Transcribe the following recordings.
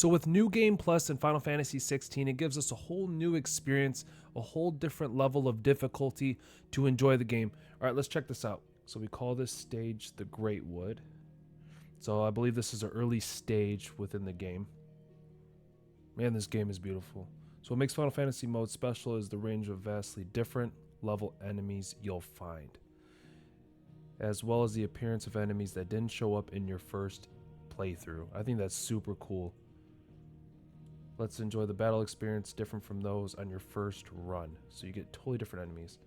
So with New Game Plus in Final Fantasy 16, it gives us a whole new experience, a whole different level of difficulty to enjoy the game. All right, let's check this out. So we call this stage the Great Wood. So I believe this is an early stage within the game. Man, this game is beautiful. So what makes Final Fantasy mode special is the range of vastly different level enemies you'll find, as well as the appearance of enemies that didn't show up in your first playthrough. I think that's super cool. Let's enjoy the battle experience different from those on your first run. So you get totally different enemies.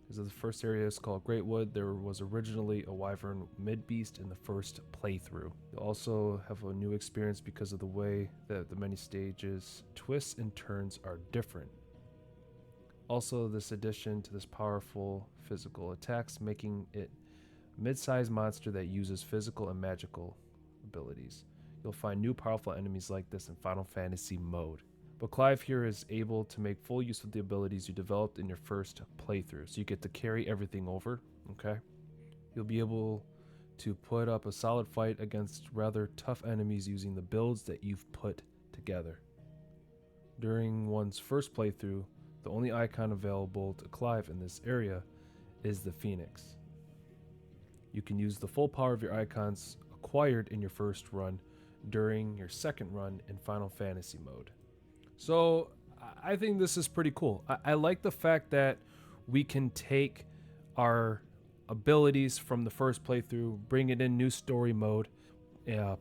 This is the first area is called Great Wood. There was originally a wyvern mid-beast in the first playthrough. You'll also have a new experience because of the way that the many stages, twists, and turns are different. Also, this addition to this powerful physical attacks, making it a mid-sized monster that uses physical and magical abilities. You'll find new powerful enemies like this in Final Fantasy mode. But Clive here is able to make full use of the abilities you developed in your first playthrough. So you get to carry everything over, okay? You'll be able to put up a solid fight against rather tough enemies using the builds that you've put together. During one's first playthrough, the only icon available to Clive in this area is the Phoenix. You can use the full power of your icons acquired in your first run during your second run in Final Fantasy mode. So I think this is pretty cool. I like the fact that we can take our abilities from the first playthrough, bring it in new story mode,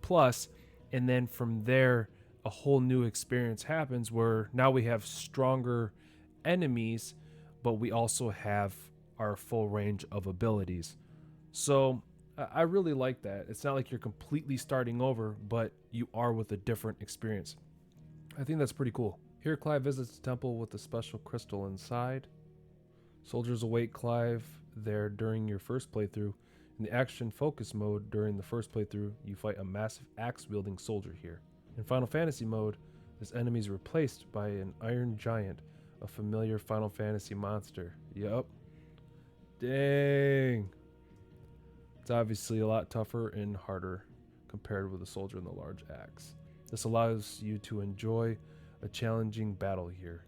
plus, and then from there a whole new experience happens where now we have stronger enemies, but we also have our full range of abilities. So I really like that. It's not like you're completely starting over, but you are with a different experience. I think that's pretty cool. Here Clive visits the temple with a special crystal inside. Soldiers await Clive there during your first playthrough. In the action focus mode during the first playthrough, you fight a massive axe wielding soldier here. In Final Fantasy mode, this enemy is replaced by an iron giant, a familiar Final Fantasy monster. Yup. Dang. It's obviously a lot tougher and harder compared with a soldier in the large axe. This allows you to enjoy a challenging battle here.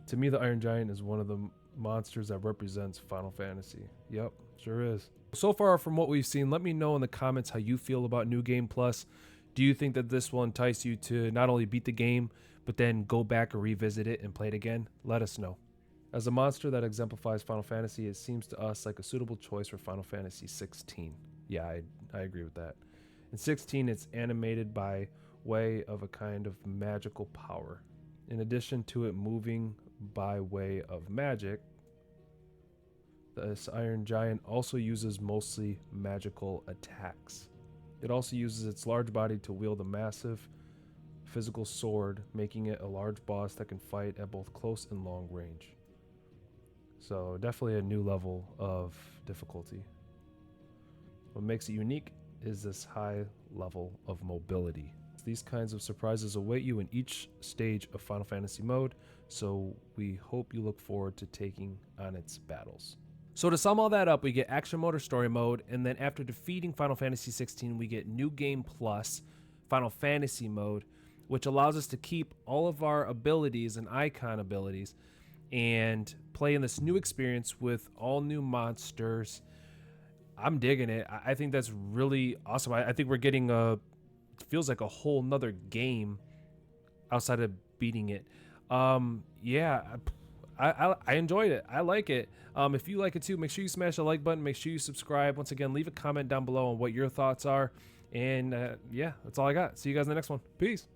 To me, the Iron Giant is one of the monsters that represents Final Fantasy. Yep, sure is. So far from what we've seen, let me know in the comments how you feel about New Game Plus. Do you think that this will entice you to not only beat the game, but then go back or revisit it and play it again? Let us know. As a monster that exemplifies Final Fantasy, it seems to us like a suitable choice for Final Fantasy 16. Yeah, I agree with that. In 16, it's animated by way of a kind of magical power. In addition to it moving by way of magic, this Iron Giant also uses mostly magical attacks. It also uses its large body to wield a massive physical sword, making it a large boss that can fight at both close and long range. So definitely a new level of difficulty. What makes it unique is this high level of mobility. These kinds of surprises await you in each stage of Final Fantasy mode, so we hope you look forward to taking on its battles. So to sum all that up, we get action mode or story mode, and then after defeating Final Fantasy 16, we get New Game Plus, Final Fantasy mode, which allows us to keep all of our abilities and icon abilities and play in this new experience with all new monsters. I'm digging it. I think that's really awesome. I think we're getting feels like a whole nother game outside of beating it. Yeah, I enjoyed it. I like it. If you like it too, make sure you smash the like button. Make sure you subscribe. Once again, leave a comment down below on what your thoughts are. And yeah, that's all I got. See you guys in the next one. Peace.